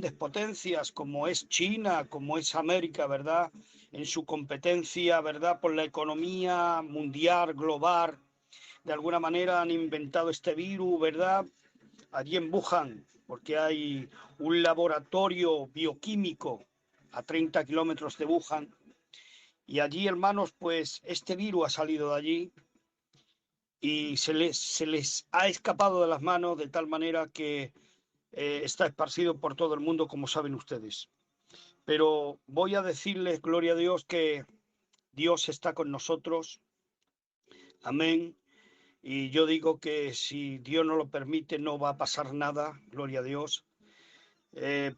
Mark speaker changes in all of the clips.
Speaker 1: grandes potencias como es China, como es América, ¿verdad? En su competencia, ¿verdad? Por la economía mundial, global, de alguna manera han inventado este virus, ¿verdad? Allí en Wuhan, porque hay un laboratorio bioquímico a 30 kilómetros de Wuhan. Y allí, hermanos, pues este virus ha salido de allí y se les ha escapado de las manos de tal manera que está esparcido por todo el mundo, como saben ustedes. Pero voy a decirles, gloria a Dios, que Dios está con nosotros. Amén. Y yo digo que si Dios no lo permite, no va a pasar nada, gloria a Dios. Eh,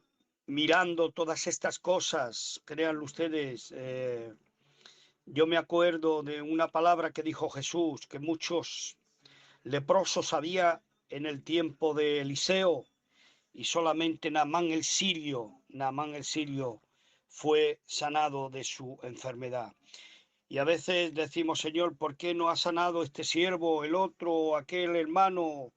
Speaker 1: Mirando todas estas cosas, créanlo ustedes, yo me acuerdo de una palabra que dijo Jesús, que muchos leprosos había en el tiempo de Eliseo, y solamente Naamán el sirio fue sanado de su enfermedad. Y a veces decimos, Señor, ¿por qué no ha sanado este siervo, el otro, aquel hermano?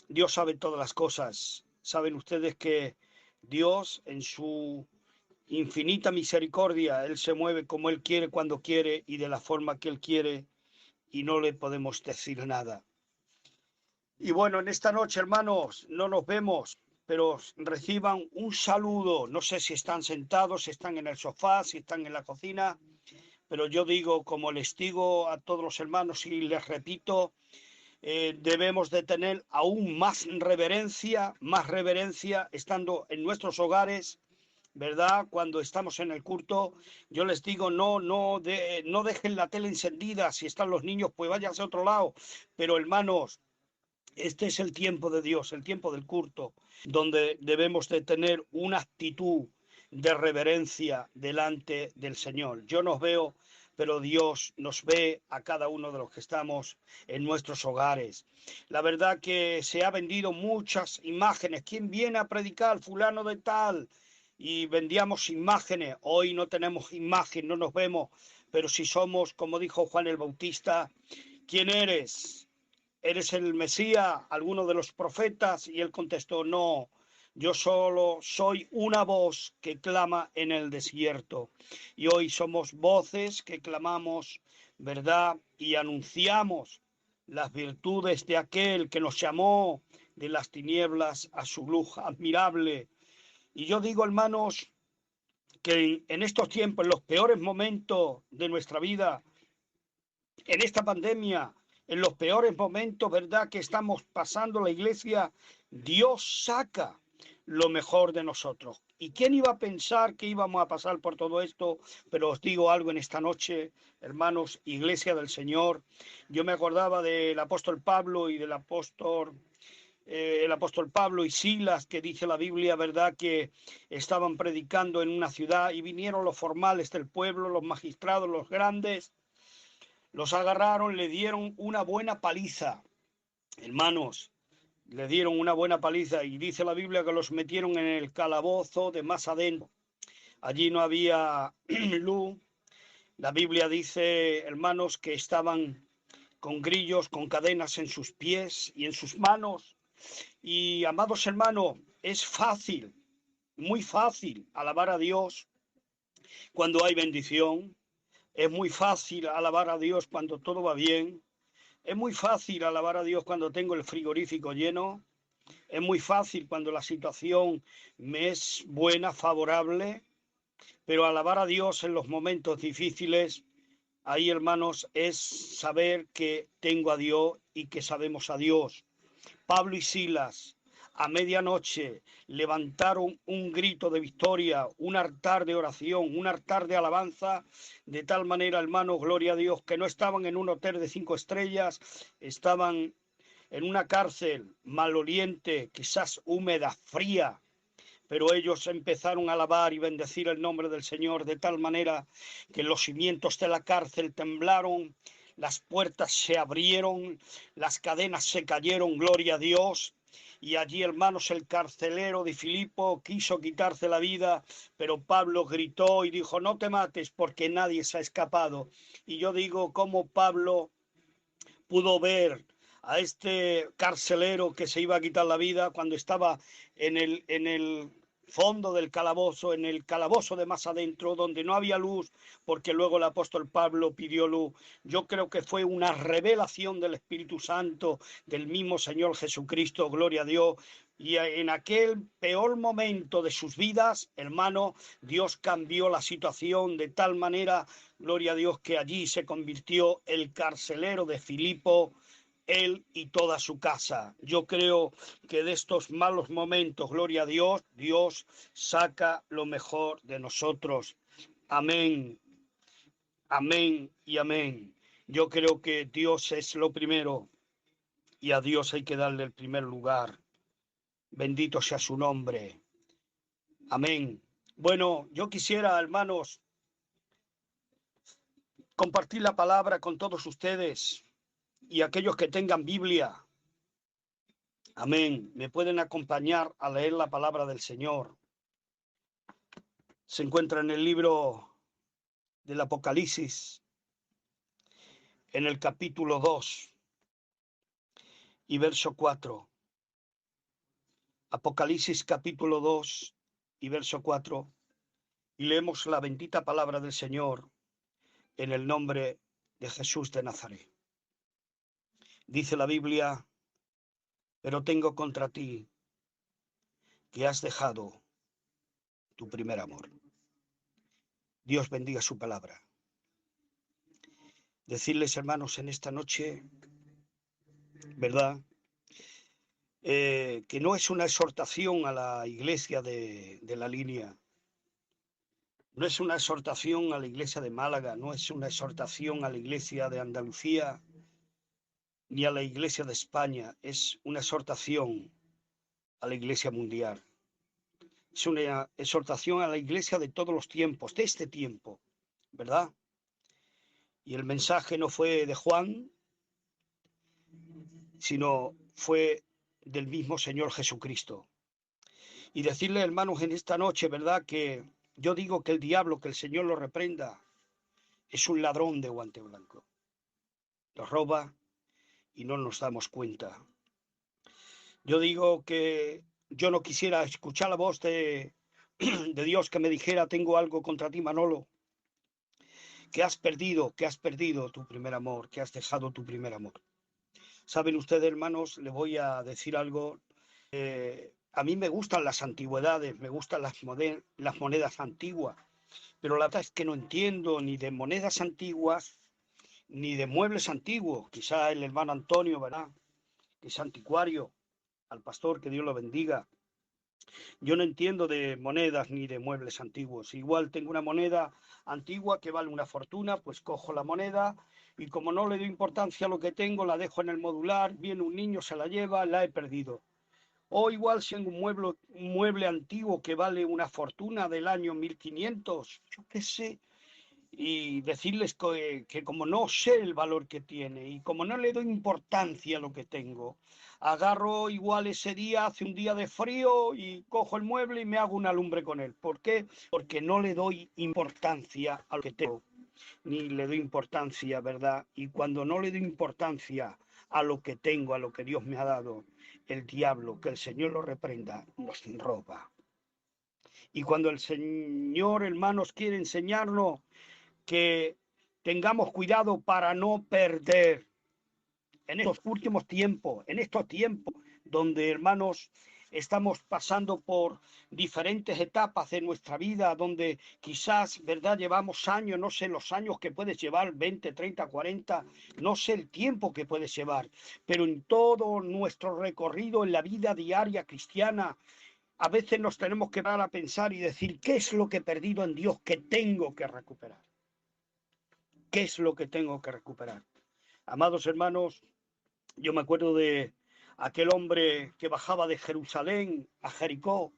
Speaker 1: Dios sabe todas las cosas. Saben ustedes que Dios en su infinita misericordia, Él se mueve como Él quiere, cuando quiere y de la forma que Él quiere, y no le podemos decir nada. Y bueno, en esta noche, hermanos, no nos vemos, pero reciban un saludo. No sé si están sentados, si están en el sofá, si están en la cocina, pero yo digo, como les digo a todos los hermanos y les repito, debemos de tener aún más reverencia estando en nuestros hogares, ¿verdad? Cuando estamos en el culto, yo les digo, no dejen la tele encendida. Si están los niños, pues váyanse a otro lado. Pero hermanos, este es el tiempo de Dios, el tiempo del culto, donde debemos de tener una actitud de reverencia delante del Señor. Yo nos veo, pero Dios nos ve a cada uno de los que estamos en nuestros hogares. La verdad que se ha vendido muchas imágenes. ¿Quién viene a predicar? Fulano de tal. Y vendíamos imágenes. Hoy no tenemos imagen, no nos vemos. Pero si somos, como dijo Juan el Bautista, ¿quién eres? ¿Eres el Mesías, alguno de los profetas? Y él contestó, no, yo solo soy una voz que clama en el desierto. Y hoy somos voces que clamamos, ¿verdad? Y anunciamos las virtudes de aquel que nos llamó de las tinieblas a su luz admirable. Y yo digo, hermanos, que en estos tiempos, en los peores momentos de nuestra vida, en esta pandemia, en los peores momentos, ¿verdad?, que estamos pasando la iglesia, Dios saca lo mejor de nosotros. ¿Y quién iba a pensar que íbamos a pasar por todo esto? Pero os digo algo en esta noche, hermanos, iglesia del Señor. Yo me acordaba del apóstol Pablo y del apóstol el apóstol Pablo y Silas, que dice la Biblia, ¿verdad?, que estaban predicando en una ciudad y vinieron los formales del pueblo, los magistrados, los grandes, los agarraron, le dieron una buena paliza, hermanos, le dieron una buena paliza y dice la Biblia que los metieron en el calabozo de más adentro. Allí no había luz. La Biblia dice, hermanos, que estaban con grillos, con cadenas en sus pies y en sus manos. Y amados hermanos, es fácil, muy fácil alabar a Dios cuando hay bendición. Es muy fácil alabar a Dios cuando todo va bien. Es muy fácil alabar a Dios cuando tengo el frigorífico lleno. Es muy fácil cuando la situación me es buena, favorable. Pero alabar a Dios en los momentos difíciles, ahí, hermanos, es saber que tengo a Dios y que sabemos a Dios. Pablo y Silas a medianoche levantaron un grito de victoria, un altar de oración, un altar de alabanza, de tal manera, hermanos, gloria a Dios, que no estaban en un hotel de 5 estrellas, estaban en una cárcel maloliente, quizás húmeda, fría, pero ellos empezaron a alabar y bendecir el nombre del Señor de tal manera que los cimientos de la cárcel temblaron, las puertas se abrieron, las cadenas se cayeron, gloria a Dios. Y allí, hermanos, el carcelero de Filipo quiso quitarse la vida, pero Pablo gritó y dijo, no te mates porque nadie se ha escapado. Y yo digo, ¿cómo Pablo pudo ver a este carcelero que se iba a quitar la vida cuando estaba en el fondo del calabozo, en el calabozo de más adentro, donde no había luz, porque luego el apóstol Pablo pidió luz. Yo creo que fue una revelación del Espíritu Santo, del mismo Señor Jesucristo, gloria a Dios. Y en aquel peor momento de sus vidas, hermano, Dios cambió la situación de tal manera, gloria a Dios, que allí se convirtió el carcelero de Filipo, él y toda su casa. Yo creo que de estos malos momentos, gloria a Dios, Dios saca lo mejor de nosotros. Amén, amén y amén. Yo creo que Dios es lo primero y a Dios hay que darle el primer lugar. Bendito sea su nombre. Amén. Bueno, yo quisiera, hermanos, compartir la palabra con todos ustedes y aquellos que tengan Biblia. Amén. Me pueden acompañar a leer la palabra del Señor. Se encuentra en el libro del Apocalipsis, en el capítulo 2 y verso 4. Apocalipsis capítulo 2 y verso 4. Y leemos la bendita palabra del Señor en el nombre de Jesús de Nazaret. Dice la Biblia: pero tengo contra ti que has dejado tu primer amor. Dios bendiga su palabra. Decirles, hermanos, en esta noche, ¿verdad? Que no es una exhortación a la iglesia de la línea, no es una exhortación a la iglesia de Málaga, no es una exhortación a la iglesia de Andalucía, ni a la iglesia de España, es una exhortación a la iglesia mundial. Es una exhortación a la iglesia de todos los tiempos, de este tiempo, ¿verdad? Y el mensaje no fue de Juan, sino fue del mismo Señor Jesucristo. Y decirle, hermanos, en esta noche, ¿verdad?, que yo digo que el diablo, que el Señor lo reprenda, es un ladrón de guante blanco. Nos roba y no nos damos cuenta. Yo digo que yo no quisiera escuchar la voz de Dios que me dijera: tengo algo contra ti, Manolo, que has perdido tu primer amor, que has dejado tu primer amor. Saben ustedes, hermanos, le voy a decir algo. A mí me gustan las antigüedades, me gustan las monedas antiguas, pero la verdad es que no entiendo ni de monedas antiguas ni de muebles antiguos. Quizá el hermano Antonio, ¿verdad?, que es anticuario, al pastor, que Dios lo bendiga. Yo no entiendo de monedas ni de muebles antiguos. Igual tengo una moneda antigua que vale una fortuna, pues cojo la moneda y como no le doy importancia a lo que tengo, la dejo en el modular, viene un niño, se la lleva, la he perdido. O igual si tengo un mueble antiguo que vale una fortuna del año 1500, yo qué sé, y decirles que como no sé el valor que tiene y como no le doy importancia a lo que tengo, agarro igual ese día, hace un día de frío y cojo el mueble y me hago una lumbre con él. ¿Por qué? Porque no le doy importancia a lo que tengo, ni le doy importancia, ¿verdad? Y cuando no le doy importancia a lo que tengo, a lo que Dios me ha dado, el diablo, que el Señor lo reprenda, nos roba. Y cuando el Señor, hermanos, quiere enseñarnos que tengamos cuidado para no perder en estos últimos tiempos, en estos tiempos donde, hermanos, estamos pasando por diferentes etapas de nuestra vida, donde quizás, ¿verdad?, llevamos años, no sé los años que puedes llevar, 20, 30, 40, no sé el tiempo que puedes llevar, pero en todo nuestro recorrido en la vida diaria cristiana, a veces nos tenemos que parar a pensar y decir: ¿qué es lo que he perdido en Dios que tengo que recuperar? ¿Qué es lo que tengo que recuperar? Amados hermanos, yo me acuerdo de aquel hombre que bajaba de Jerusalén a Jericó.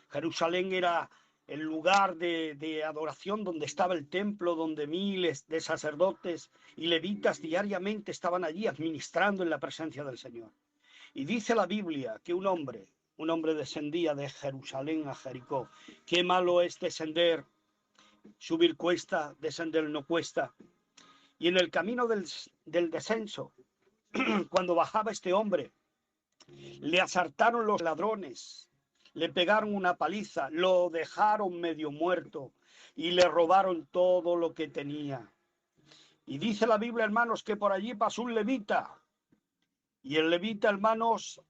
Speaker 1: Jerusalén era el lugar de adoración donde estaba el templo, donde miles de sacerdotes y levitas diariamente estaban allí administrando en la presencia del Señor. Y dice la Biblia que un hombre descendía de Jerusalén a Jericó. Qué malo es descender, subir cuesta, descender no cuesta. Y en el camino del descenso, cuando bajaba este hombre, le asaltaron los ladrones, le pegaron una paliza, lo dejaron medio muerto y le robaron todo lo que tenía. Y dice la Biblia, hermanos, que por allí pasó un levita. Y el levita, hermanos,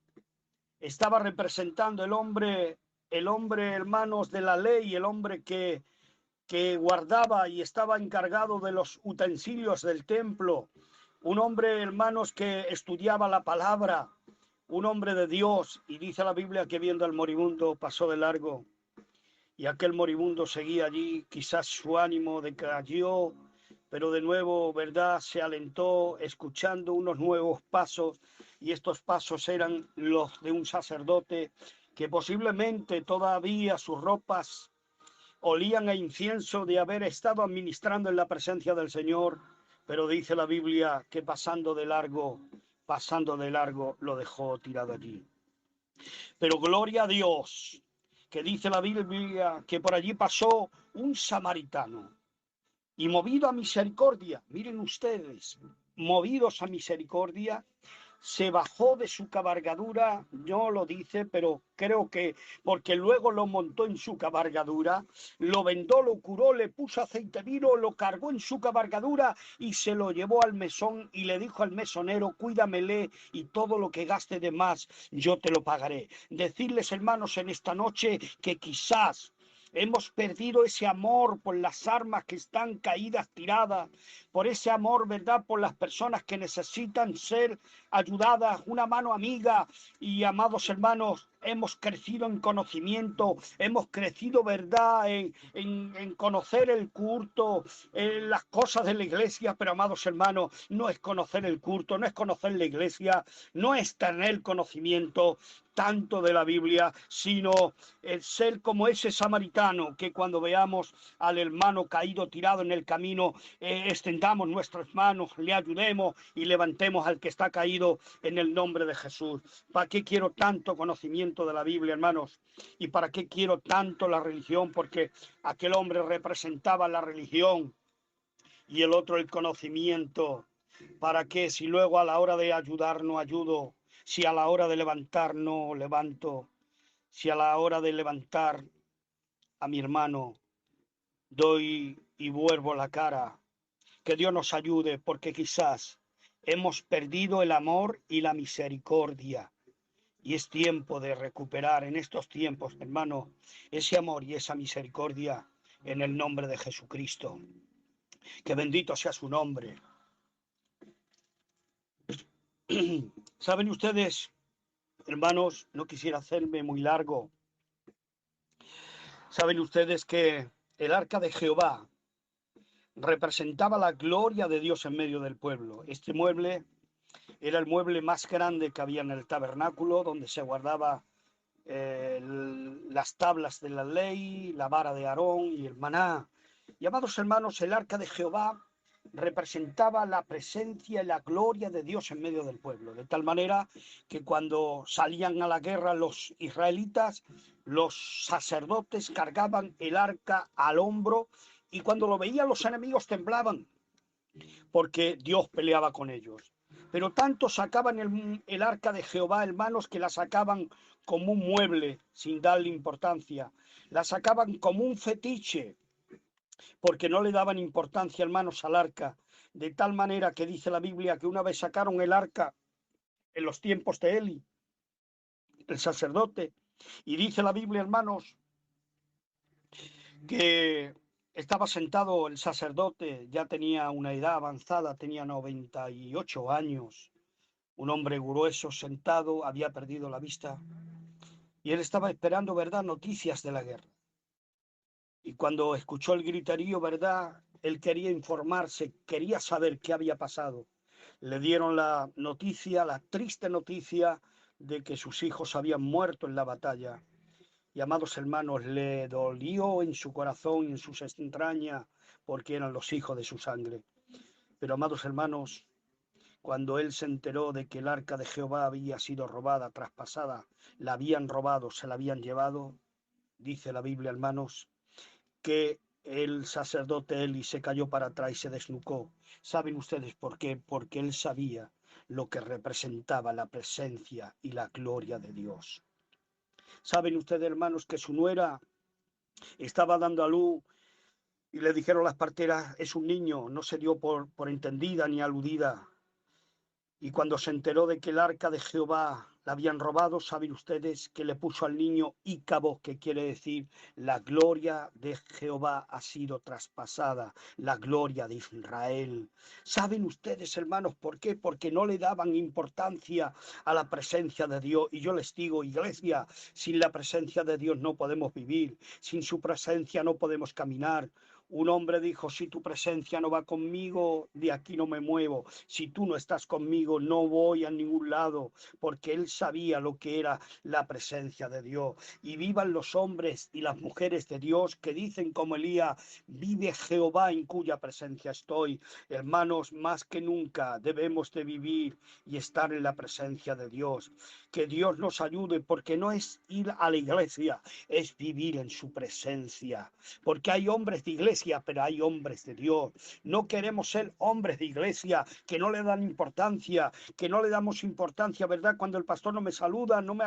Speaker 1: estaba representando el hombre, hermanos, de la ley, el hombre que guardaba y estaba encargado de los utensilios del templo. Un hombre, hermanos, que estudiaba la palabra, un hombre de Dios. Y dice la Biblia que viendo al moribundo pasó de largo. Y aquel moribundo seguía allí, quizás su ánimo decayó, pero de nuevo, ¿verdad? Se alentó escuchando unos nuevos pasos, y estos pasos eran los de un sacerdote que posiblemente todavía sus ropas olían a incienso de haber estado administrando en la presencia del Señor, pero dice la Biblia que pasando de largo, lo dejó tirado allí. Pero gloria a Dios, que dice la Biblia que por allí pasó un samaritano y movido a misericordia, miren ustedes, movidos a misericordia, se bajó de su cabalgadura, no lo dice, pero creo que porque luego lo montó en su cabalgadura, lo vendó, lo curó, le puso aceite vino, lo cargó en su cabalgadura y se lo llevó al mesón y le dijo al mesonero, cuídamele y todo lo que gaste de más yo te lo pagaré. Decirles, hermanos, en esta noche que quizás hemos perdido ese amor por las armas que están caídas, tiradas, por ese amor, ¿verdad?, por las personas que necesitan ser ayudadas, una mano amiga. Y amados hermanos, hemos crecido en conocimiento, hemos crecido, ¿verdad?, en conocer el culto, en las cosas de la iglesia, pero amados hermanos, no es conocer el culto, no es conocer la iglesia, no es tener conocimiento tanto de la Biblia, sino el ser como ese samaritano que cuando veamos al hermano caído tirado en el camino, extendamos nuestras manos, le ayudemos y levantemos al que está caído en el nombre de Jesús. ¿Para qué quiero tanto conocimiento de la Biblia, hermanos? ¿Y para qué quiero tanto la religión? Porque aquel hombre representaba la religión y el otro el conocimiento. ¿Para qué? Si luego a la hora de ayudar no ayudo, si a la hora de levantar no levanto, si a la hora de levantar a mi hermano doy y vuelvo la cara. Que Dios nos ayude, porque quizás hemos perdido el amor y la misericordia. Y es tiempo de recuperar en estos tiempos, hermano, ese amor y esa misericordia en el nombre de Jesucristo. Que bendito sea su nombre. Saben ustedes, hermanos, no quisiera hacerme muy largo. Saben ustedes que el arca de Jehová representaba la gloria de Dios en medio del pueblo. Este mueble era el mueble más grande que había en el tabernáculo, donde se guardaba las tablas de la ley, la vara de Aarón y el maná. Y amados hermanos, el arca de Jehová representaba la presencia y la gloria de Dios en medio del pueblo, de tal manera que cuando salían a la guerra los israelitas, los sacerdotes cargaban el arca al hombro y cuando lo veían los enemigos temblaban porque Dios peleaba con ellos. Pero tanto sacaban el arca de Jehová, hermanos, que la sacaban como un mueble sin darle importancia, la sacaban como un fetiche porque no le daban importancia, hermanos, al arca, de tal manera que dice la Biblia que una vez sacaron el arca en los tiempos de Eli, el sacerdote, y dice la Biblia, hermanos, que estaba sentado el sacerdote, ya tenía una edad avanzada, tenía 98 años, un hombre grueso sentado, había perdido la vista, y él estaba esperando, ¿verdad?, noticias de la guerra. Y cuando escuchó el griterío, ¿verdad?, él quería informarse, quería saber qué había pasado. Le dieron la noticia, la triste noticia de que sus hijos habían muerto en la batalla. Y amados hermanos, le dolió en su corazón y en sus entrañas porque eran los hijos de su sangre. Pero amados hermanos, cuando él se enteró de que el arca de Jehová había sido robada, traspasada, la habían robado, se la habían llevado, dice la Biblia, hermanos, que el sacerdote Eli se cayó para atrás y se desnucó. ¿Saben ustedes por qué? Porque él sabía lo que representaba la presencia y la gloria de Dios. Saben ustedes, hermanos, que su nuera estaba dando a luz y le dijeron las parteras, es un niño, no se dio por entendida ni aludida. Y cuando se enteró de que el arca de Jehová la habían robado, saben ustedes que le puso al niño Ícabo, que quiere decir la gloria de Jehová ha sido traspasada, la gloria de Israel. ¿Saben ustedes, hermanos, por qué? Porque no le daban importancia a la presencia de Dios. Y yo les digo, iglesia, sin la presencia de Dios no podemos vivir, sin su presencia no podemos caminar. Un hombre dijo, si tu presencia no va conmigo, de aquí no me muevo. Si tú no estás conmigo, no voy a ningún lado, porque él sabía lo que era la presencia de Dios. Y vivan los hombres y las mujeres de Dios que dicen como Elías, vive Jehová en cuya presencia estoy. Hermanos, más que nunca debemos de vivir y estar en la presencia de Dios. Que Dios nos ayude, porque no es ir a la iglesia, es vivir en su presencia. Porque hay hombres de iglesia, pero hay hombres de Dios. No queremos ser hombres de iglesia que no le dan importancia, que no le damos importancia, ¿verdad? Cuando el pastor no me saluda, no me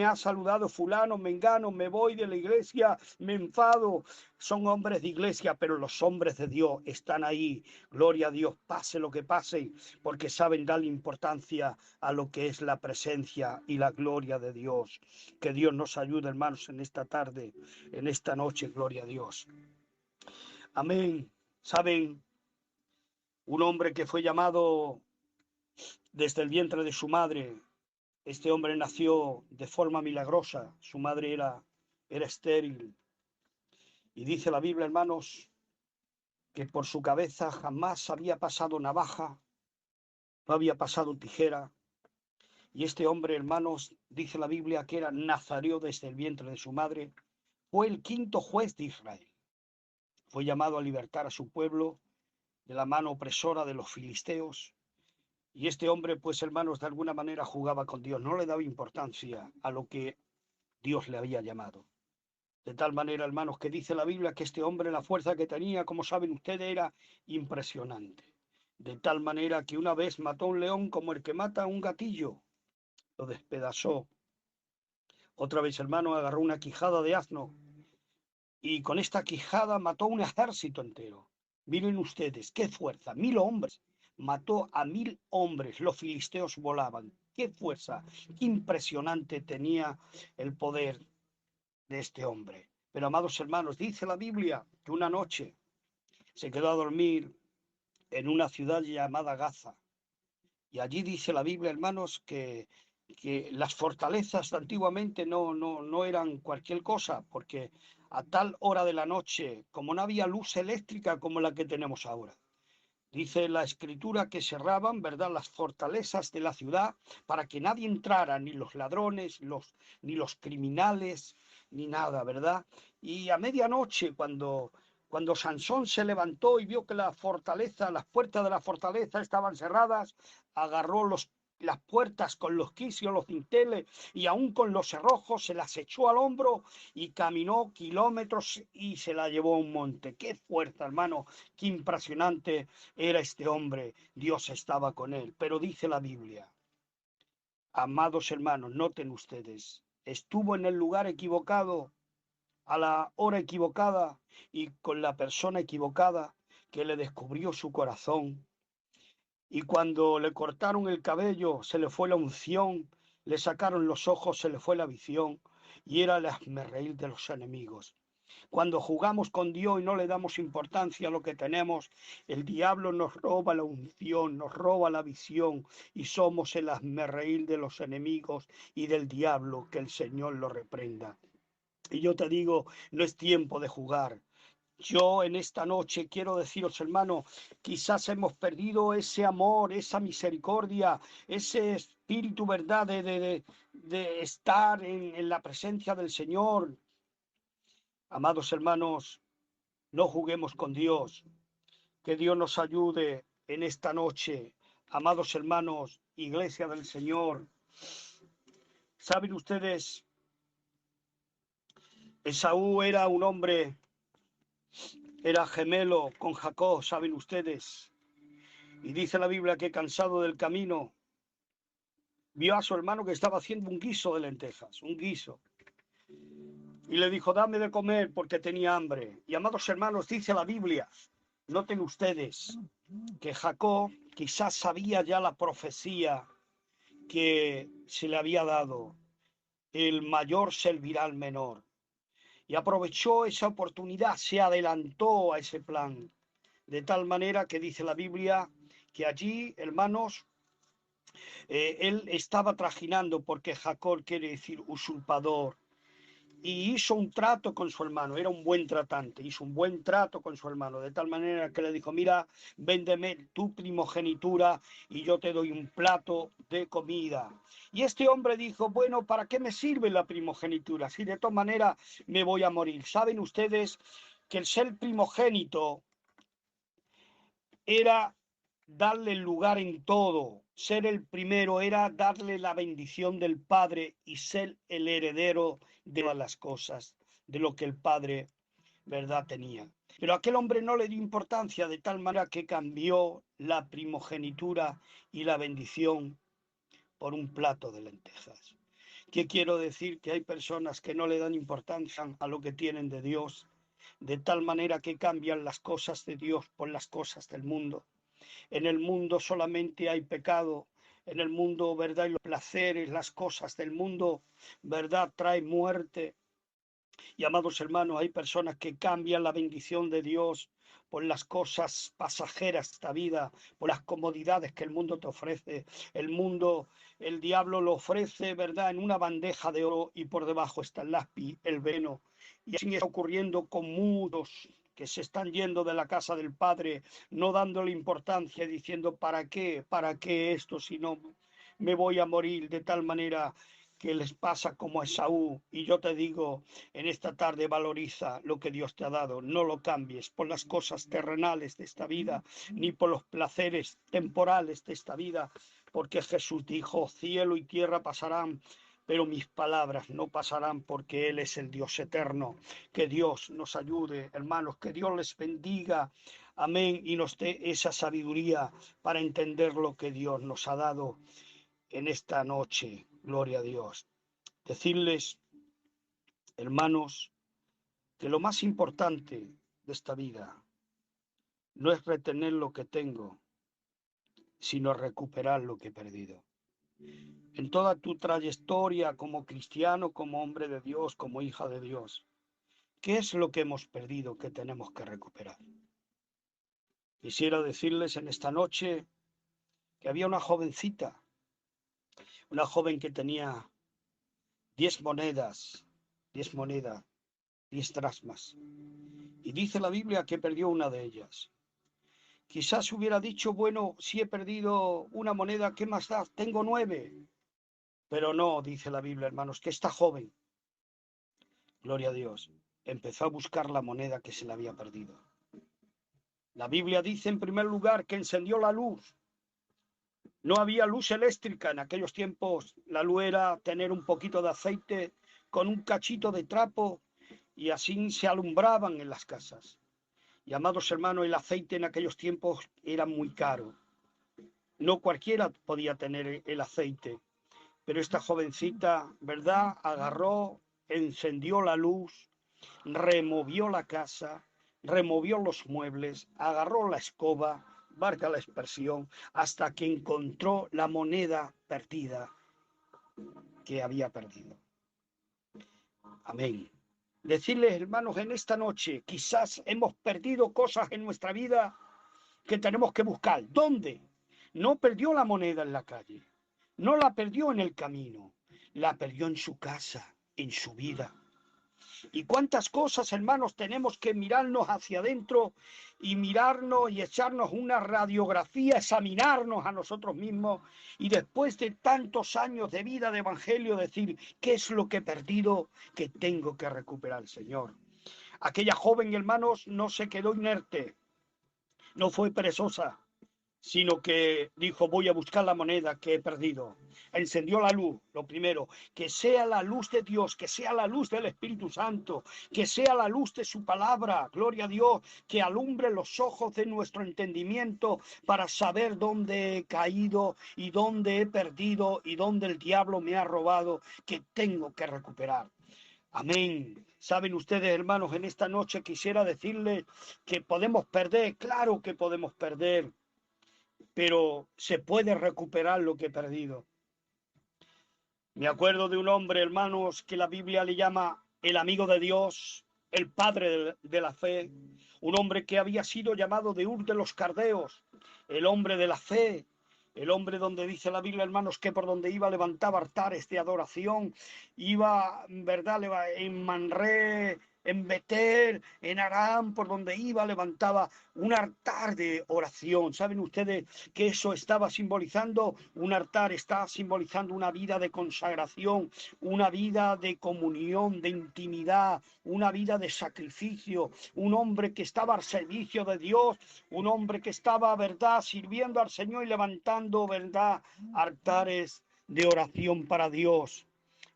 Speaker 1: ha saludado fulano, mengano, me voy de la iglesia, me enfado. Son hombres de iglesia, pero los hombres de Dios están ahí. Gloria a Dios, pase lo que pase, porque saben darle importancia a lo que es la presencia y la gloria de Dios. Que Dios nos ayude, hermanos, en esta tarde, en esta noche, gloria a Dios. Amén. Saben, un hombre que fue llamado desde el vientre de su madre, este hombre nació de forma milagrosa, su madre era estéril. Y dice la Biblia, hermanos, que por su cabeza jamás había pasado navaja, no había pasado tijera. Y este hombre, hermanos, dice la Biblia que era nazareo desde el vientre de su madre, fue el quinto juez de Israel. Fue llamado a libertar a su pueblo de la mano opresora de los filisteos. Y este hombre, pues hermanos, de alguna manera jugaba con Dios, no le daba importancia a lo que Dios le había llamado. De tal manera, hermanos, que dice la Biblia que este hombre, la fuerza que tenía, como saben ustedes, era impresionante. De tal manera que una vez mató a un león como el que mata a un gatillo, lo despedazó. Otra vez, hermano, agarró una quijada de asno y con esta quijada mató a un ejército entero. Miren ustedes, qué fuerza, 1000 hombres. Mató a 1000 hombres, los filisteos volaban. Qué fuerza, qué impresionante tenía el poder de este hombre. Pero, amados hermanos, dice la Biblia que una noche se quedó a dormir en una ciudad llamada Gaza. Y allí dice la Biblia, hermanos, que las fortalezas antiguamente no eran cualquier cosa, porque a tal hora de la noche, como no había luz eléctrica como la que tenemos ahora, dice la escritura que cerraban, ¿verdad?, las fortalezas de la ciudad para que nadie entrara, ni los ladrones, ni los criminales, ni nada, ¿verdad? Y a medianoche, cuando Sansón se levantó y vio que la fortaleza, las puertas de la fortaleza estaban cerradas, agarró las puertas con los quicios, los dinteles y aún con los cerrojos, se las echó al hombro y caminó kilómetros y se la llevó a un monte. ¡Qué fuerza, hermano! ¡Qué impresionante era este hombre! Dios estaba con él. Pero dice la Biblia, amados hermanos, noten ustedes, estuvo en el lugar equivocado, a la hora equivocada y con la persona equivocada que le descubrió su corazón. Y cuando le cortaron el cabello, se le fue la unción, le sacaron los ojos, se le fue la visión, y era el hazmerreír de los enemigos. Cuando jugamos con Dios y no le damos importancia a lo que tenemos, el diablo nos roba la unción, nos roba la visión y somos el hazmerreír de los enemigos y del diablo, que el Señor lo reprenda. Y yo te digo, no es tiempo de jugar. Yo en esta noche quiero deciros, hermano, quizás hemos perdido ese amor, esa misericordia, ese espíritu, ¿verdad?, de estar en la presencia del Señor. Amados hermanos, no juguemos con Dios. Que Dios nos ayude en esta noche. Amados hermanos, Iglesia del Señor. ¿Saben ustedes? Esaú era un hombre, era gemelo con Jacob, ¿saben ustedes? Y dice la Biblia que cansado del camino, vio a su hermano que estaba haciendo un guiso de lentejas, un guiso. Y le dijo, dame de comer porque tenía hambre. Y amados hermanos, dice la Biblia, noten ustedes, que Jacob quizás sabía ya la profecía que se le había dado. El mayor servirá al menor. Y aprovechó esa oportunidad, se adelantó a ese plan. De tal manera que dice la Biblia que allí, hermanos, él estaba trajinando, porque Jacob quiere decir usurpador, y hizo un trato con su hermano, era un buen tratante, hizo un buen trato con su hermano, de tal manera que le dijo, mira, véndeme tu primogenitura y yo te doy un plato de comida. Y este hombre dijo, bueno, ¿para qué me sirve la primogenitura? Si de todas maneras me voy a morir. ¿Saben ustedes que el ser primogénito era darle el lugar en todo? Ser el primero era darle la bendición del Padre y ser el heredero de todas las cosas, de lo que el Padre, ¿verdad?, tenía. Pero aquel hombre no le dio importancia, de tal manera que cambió la primogenitura y la bendición por un plato de lentejas. ¿Qué quiero decir? Que hay personas que no le dan importancia a lo que tienen de Dios, de tal manera que cambian las cosas de Dios por las cosas del mundo. En el mundo solamente hay pecado. En el mundo, ¿verdad? Y los placeres, las cosas del mundo, ¿verdad? Trae muerte. Y amados hermanos, hay personas que cambian la bendición de Dios por las cosas pasajeras de esta vida, por las comodidades que el mundo te ofrece. El mundo, el diablo lo ofrece, ¿verdad?, en una bandeja de oro y por debajo está el lápiz, el veneno. Y así está ocurriendo con muchos que se están yendo de la casa del Padre, no dándole importancia, diciendo, ¿para qué? ¿Para qué esto si no me voy a morir? De tal manera que les pasa como a Esaú. Y yo te digo, en esta tarde valoriza lo que Dios te ha dado, no lo cambies por las cosas terrenales de esta vida, ni por los placeres temporales de esta vida, porque Jesús dijo, cielo y tierra pasarán, pero mis palabras no pasarán, porque Él es el Dios eterno. Que Dios nos ayude, hermanos, que Dios les bendiga, amén, y nos dé esa sabiduría para entender lo que Dios nos ha dado en esta noche. Gloria a Dios. Decirles, hermanos, que lo más importante de esta vida no es retener lo que tengo, sino recuperar lo que he perdido. En toda tu trayectoria como cristiano, como hombre de Dios, como hija de Dios, ¿qué es lo que hemos perdido que tenemos que recuperar? Quisiera decirles en esta noche que había una joven que tenía 10 monedas, 10 dracmas, y dice la Biblia que perdió una de ellas. Quizás hubiera dicho, bueno, si he perdido una moneda, ¿qué más da? Tengo 9. Pero no, dice la Biblia, hermanos, que esta joven, gloria a Dios, empezó a buscar la moneda que se le había perdido. La Biblia dice en primer lugar que encendió la luz. No había luz eléctrica en aquellos tiempos. La luz era tener un poquito de aceite con un cachito de trapo y así se alumbraban en las casas. Y amados hermanos, el aceite en aquellos tiempos era muy caro. No cualquiera podía tener el aceite, pero esta jovencita, ¿verdad?, agarró, encendió la luz, removió la casa, removió los muebles, agarró la escoba, valga la expresión, hasta que encontró la moneda perdida que había perdido. Amén. Decirles, hermanos, en esta noche quizás hemos perdido cosas en nuestra vida que tenemos que buscar. ¿Dónde? No perdió la moneda en la calle, no la perdió en el camino, la perdió en su casa, en su vida. Y cuántas cosas, hermanos, tenemos que mirarnos hacia adentro y mirarnos y echarnos una radiografía, examinarnos a nosotros mismos y después de tantos años de vida de evangelio decir, ¿qué es lo que he perdido que tengo que recuperar, Señor? Aquella joven, hermanos, no se quedó inerte, no fue perezosa, sino que dijo, voy a buscar la moneda que he perdido. Encendió la luz, lo primero, que sea la luz de Dios, que sea la luz del Espíritu Santo, que sea la luz de su palabra, gloria a Dios, que alumbre los ojos de nuestro entendimiento para saber dónde he caído y dónde he perdido y dónde el diablo me ha robado, que tengo que recuperar. Amén. Saben ustedes, hermanos, en esta noche quisiera decirles que podemos perder, claro que podemos perder, pero se puede recuperar lo que he perdido. Me acuerdo de un hombre, hermanos, que la Biblia le llama el amigo de Dios, el padre de la fe, un hombre que había sido llamado de Ur de los Cardeos, el hombre de la fe, el hombre donde dice la Biblia, hermanos, que por donde iba levantaba altares de adoración, iba, ¿verdad? En Manré, en Betel, en Aram, por donde iba levantaba un altar de oración. ¿Saben ustedes que eso estaba simbolizando? Un altar está simbolizando una vida de consagración, una vida de comunión, de intimidad, una vida de sacrificio, un hombre que estaba al servicio de Dios, un hombre que estaba, ¿verdad?, sirviendo al Señor y levantando, ¿verdad?, altares de oración para Dios.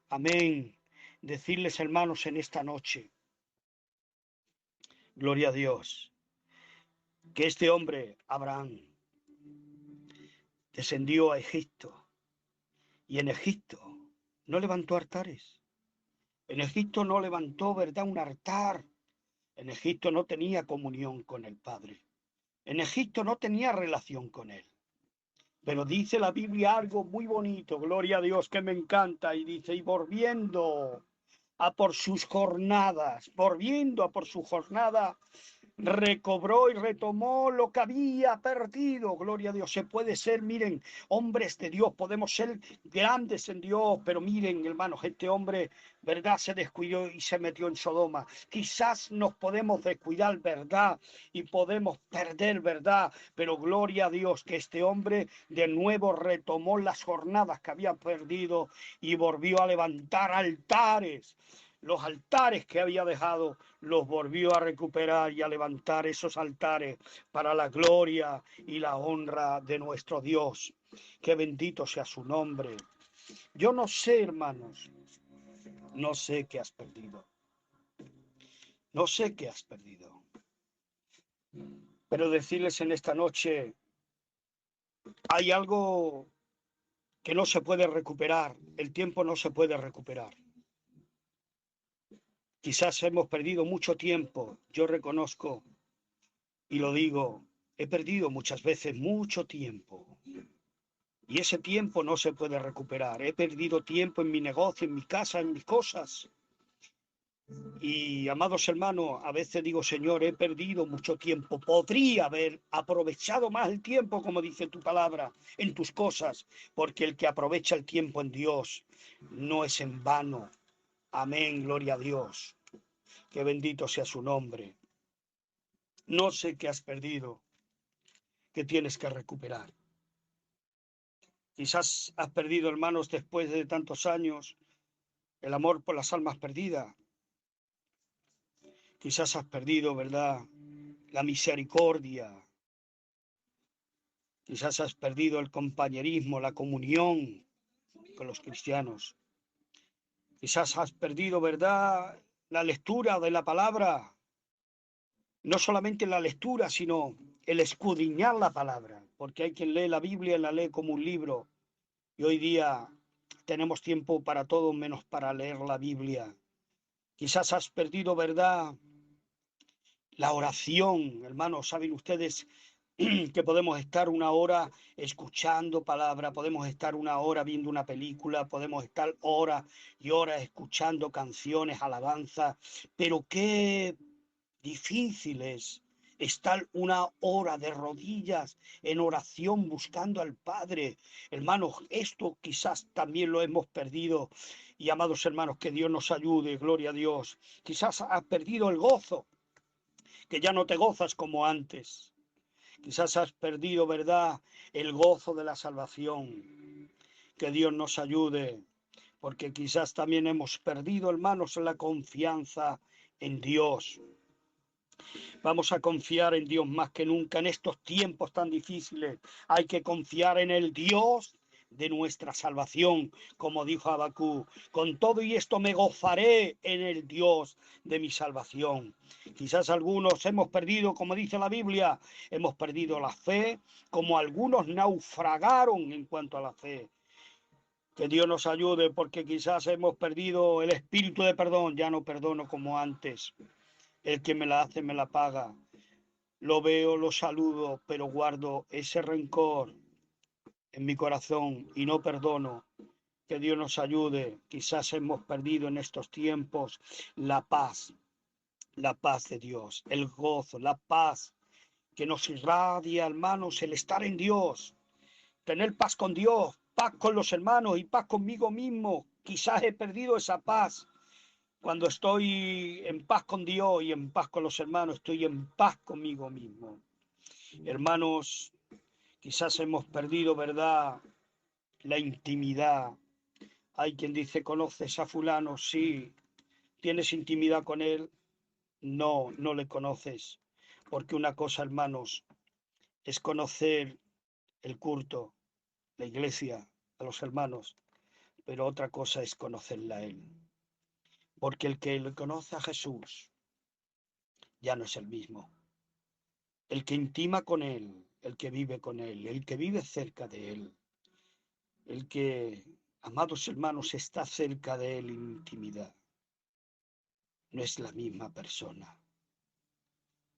Speaker 1: Amén. Decirles, hermanos, en esta noche, gloria a Dios, que este hombre, Abraham, descendió a Egipto y en Egipto no levantó altares. En Egipto no levantó, ¿verdad?, un altar. En Egipto no tenía comunión con el Padre. En Egipto no tenía relación con Él. Pero dice la Biblia algo muy bonito, gloria a Dios, que me encanta, y dice, y volviendo a por sus jornadas, volviendo a por su jornada, recobró y retomó lo que había perdido. Gloria a Dios. Se puede ser, miren, hombres de Dios, podemos ser grandes en Dios, pero miren, hermanos, este hombre, verdad, se descuidó y se metió en Sodoma. Quizás nos podemos descuidar, verdad, y podemos perder, verdad, pero gloria a Dios que este hombre de nuevo retomó las jornadas que había perdido y volvió a levantar altares. Los altares que había dejado los volvió a recuperar y a levantar esos altares para la gloria y la honra de nuestro Dios. Que bendito sea su nombre. Yo no sé, hermanos, no sé qué has perdido. No sé qué has perdido. Pero decirles en esta noche, hay algo que no se puede recuperar. El tiempo no se puede recuperar. Quizás hemos perdido mucho tiempo. Yo reconozco y lo digo, he perdido muchas veces mucho tiempo. Y ese tiempo no se puede recuperar. He perdido tiempo en mi negocio, en mi casa, en mis cosas. Y, amados hermanos, a veces digo, Señor, he perdido mucho tiempo. Podría haber aprovechado más el tiempo, como dice tu palabra, en tus cosas, porque el que aprovecha el tiempo en Dios no es en vano. Amén, gloria a Dios. Que bendito sea su nombre. No sé qué has perdido, que tienes que recuperar. Quizás has perdido, hermanos, después de tantos años, el amor por las almas perdidas. Quizás has perdido, ¿verdad?, la misericordia. Quizás has perdido el compañerismo, la comunión con los cristianos. Quizás has perdido, ¿verdad?, la lectura de la palabra. No solamente la lectura, sino el escudriñar la palabra. Porque hay quien lee la Biblia y la lee como un libro. Y hoy día tenemos tiempo para todo menos para leer la Biblia. Quizás has perdido, ¿verdad?, la oración. Hermanos, saben ustedes que podemos estar una hora escuchando palabra, podemos estar una hora viendo una película, podemos estar horas y horas escuchando canciones, alabanzas, pero qué difícil es estar una hora de rodillas en oración buscando al Padre. Hermanos, esto quizás también lo hemos perdido. Y amados hermanos, que Dios nos ayude, gloria a Dios. Quizás has perdido el gozo, que ya no te gozas como antes. Quizás has perdido, ¿verdad?, el gozo de la salvación. Que Dios nos ayude, porque quizás también hemos perdido, hermanos, la confianza en Dios. Vamos a confiar en Dios más que nunca en estos tiempos tan difíciles. Hay que confiar en el Dios de nuestra salvación, como dijo Habacuc. Con todo y esto me gozaré en el Dios de mi salvación. Quizás algunos hemos perdido, como dice la Biblia, hemos perdido la fe, como algunos naufragaron en cuanto a la fe. Que Dios nos ayude, porque quizás hemos perdido el espíritu de perdón. Ya no perdono como antes. El que me la hace me la paga. Lo veo, lo saludo, pero guardo ese rencor en mi corazón y no perdono. Que Dios nos ayude. Quizás hemos perdido en estos tiempos la paz de Dios, el gozo, la paz que nos irradia, hermanos, el estar en Dios, tener paz con Dios, paz con los hermanos y paz conmigo mismo. Quizás he perdido esa paz. Cuando estoy en paz con Dios y en paz con los hermanos, estoy en paz conmigo mismo. Hermanos, quizás hemos perdido, ¿verdad?, la intimidad. Hay quien dice, ¿conoces a fulano? Sí. ¿Tienes intimidad con él? No, no le conoces. Porque una cosa, hermanos, es conocer el culto, la iglesia, a los hermanos, pero otra cosa es conocerla a él. Porque el que le conoce a Jesús ya no es el mismo. El que intima con él, el que vive con él, el que vive cerca de él, el que, amados hermanos, está cerca de él en intimidad, no es la misma persona,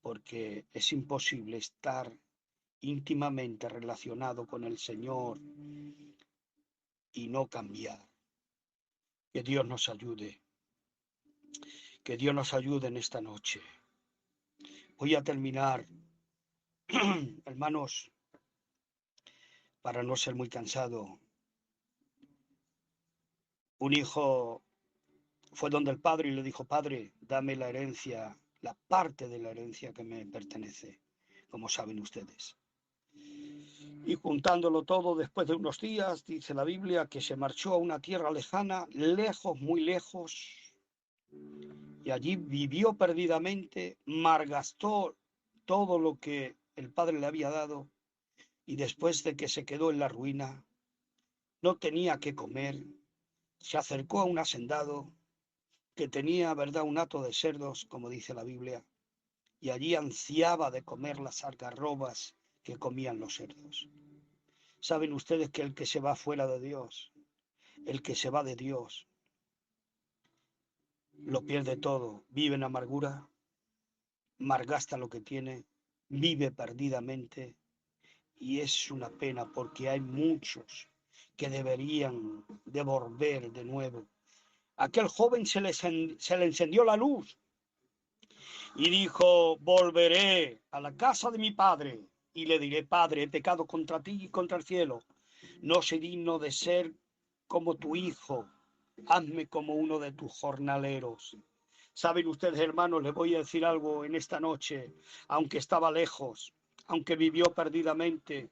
Speaker 1: porque es imposible estar íntimamente relacionado con el Señor y no cambiar. Que Dios nos ayude, que Dios nos ayude en esta noche. Voy a terminar, hermanos, para no ser muy cansado. Un hijo fue donde el padre y le dijo, padre, dame la herencia, la parte de la herencia que me pertenece, como saben ustedes. Y juntándolo todo, después de unos días, dice la Biblia, que se marchó a una tierra lejana, lejos, muy lejos, y allí vivió perdidamente, malgastó todo lo que el padre le había dado, y después de que se quedó en la ruina, no tenía que comer, se acercó a un hacendado que tenía, verdad, un hato de cerdos, como dice la Biblia, y allí ansiaba de comer las algarrobas que comían los cerdos. Saben ustedes que el que se va fuera de Dios, el que se va de Dios, lo pierde todo, vive en amargura, malgasta lo que tiene, vive perdidamente, y es una pena porque hay muchos que deberían de volver de nuevo. Aquel joven se le encendió la luz y dijo, volveré a la casa de mi padre y le diré, Padre, he pecado contra ti y contra el cielo. No soy digno de ser como tu hijo. Hazme como uno de tus jornaleros. Saben ustedes, hermanos, les voy a decir algo en esta noche. Aunque estaba lejos, aunque vivió perdidamente,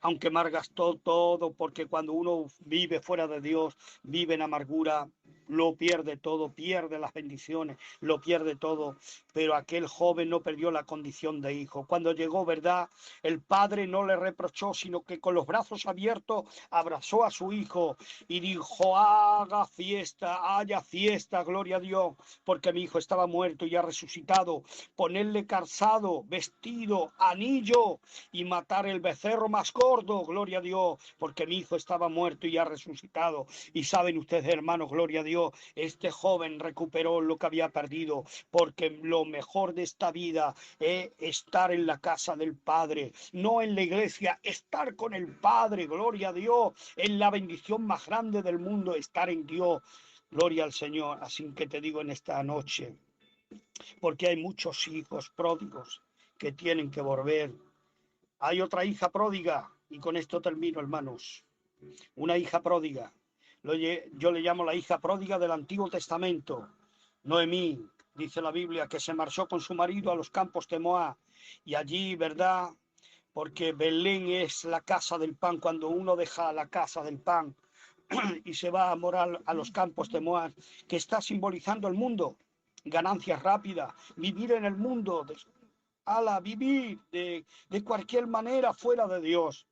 Speaker 1: aunque malgastó todo, porque cuando uno vive fuera de Dios, vive en amargura, lo pierde todo, pierde las bendiciones, lo pierde todo. Pero aquel joven no perdió la condición de hijo. Cuando llegó, ¿verdad? El padre no le reprochó, sino que con los brazos abiertos abrazó a su hijo y dijo, haya fiesta, gloria a Dios, porque mi hijo estaba muerto y ha resucitado. Ponerle calzado, vestido, anillo y matar el becerro más gordo, gloria a Dios, porque mi hijo estaba muerto y ha resucitado. Y saben ustedes, hermanos, gloria a Dios, este joven recuperó lo que había perdido, porque lo mejor de esta vida es estar en la casa del Padre, no en la iglesia, estar con el Padre, gloria a Dios, es la bendición más grande del mundo, estar en Dios. Gloria al Señor. Así que te digo en esta noche, porque hay muchos hijos pródigos que tienen que volver. Hay otra hija pródiga, y con esto termino, hermanos. Una hija pródiga. Yo le llamo la hija pródiga del Antiguo Testamento. Noemí, dice la Biblia, que se marchó con su marido a los campos de Moab. Y allí, ¿verdad? Porque Belén es la casa del pan. Cuando uno deja la casa del pan y se va a morar a los campos de Moab, que está simbolizando el mundo, ganancias rápidas, vivir en el mundo, ala, vivir de cualquier manera fuera de Dios.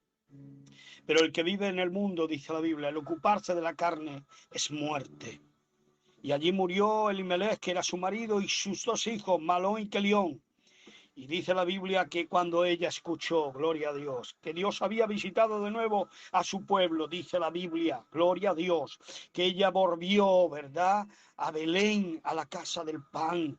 Speaker 1: Pero el que vive en el mundo, dice la Biblia, el ocuparse de la carne es muerte. Y allí murió Elimelech, que era su marido, y sus dos hijos, Malón y Kelión. Y dice la Biblia que cuando ella escuchó, gloria a Dios, que Dios había visitado de nuevo a su pueblo, dice la Biblia, gloria a Dios, que ella volvió, ¿verdad?, a Belén, a la casa del pan.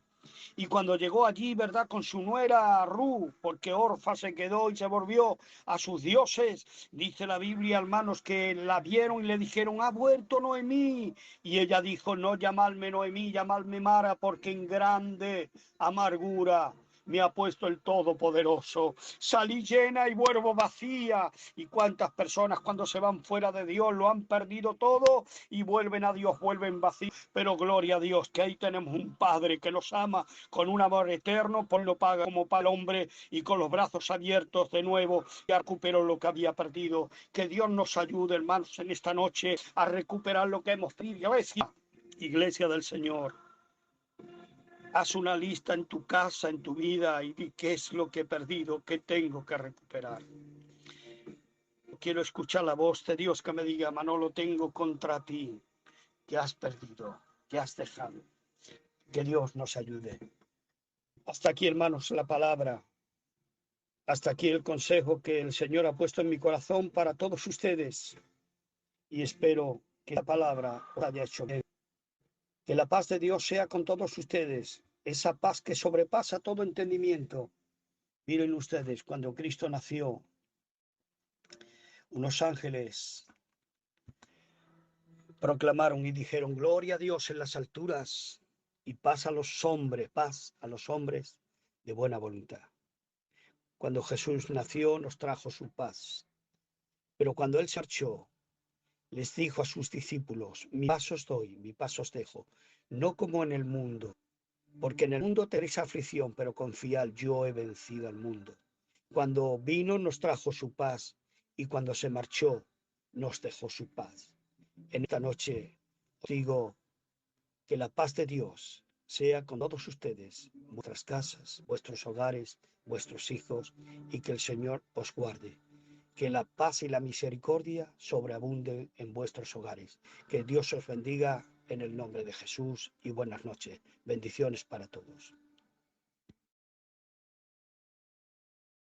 Speaker 1: Y cuando llegó allí, ¿verdad?, con su nuera Ru, porque Orfa se quedó y se volvió a sus dioses, dice la Biblia, hermanos, que la vieron y le dijeron, ha vuelto Noemí. Y ella dijo, no llamadme Noemí, llamadme Mara, porque en grande amargura me ha puesto el Todopoderoso. Salí llena y vuelvo vacía. Y cuántas personas cuando se van fuera de Dios lo han perdido todo y vuelven a Dios, vuelven vacíos. Pero gloria a Dios, que ahí tenemos un Padre que nos ama con un amor eterno, pues lo paga como para el hombre y con los brazos abiertos de nuevo ya recuperó lo que había perdido. Que Dios nos ayude, hermanos, en esta noche a recuperar lo que hemos perdido. Iglesia del Señor. Haz una lista en tu casa, en tu vida, y di qué es lo que he perdido, qué tengo que recuperar. Quiero escuchar la voz de Dios que me diga, Manolo, tengo contra ti, que has perdido, que has dejado. Que Dios nos ayude. Hasta aquí, hermanos, la palabra. Hasta aquí el consejo que el Señor ha puesto en mi corazón para todos ustedes. Y espero que la palabra os haya hecho bien. Que la paz de Dios sea con todos ustedes. Esa paz que sobrepasa todo entendimiento. Miren ustedes, cuando Cristo nació, unos ángeles proclamaron y dijeron, gloria a Dios en las alturas y paz a los hombres de buena voluntad. Cuando Jesús nació, nos trajo su paz. Pero cuando Él se marchó, les dijo a sus discípulos, mi paz os doy, mi paz os dejo, no como en el mundo, porque en el mundo tenéis aflicción, pero confiad, yo he vencido al mundo. Cuando vino, nos trajo su paz, y cuando se marchó, nos dejó su paz. En esta noche os digo que la paz de Dios sea con todos ustedes, vuestras casas, vuestros hogares, vuestros hijos, y que el Señor os guarde. Que la paz y la misericordia sobreabunden en vuestros hogares. Que Dios os bendiga en el nombre de Jesús y buenas noches. Bendiciones para todos.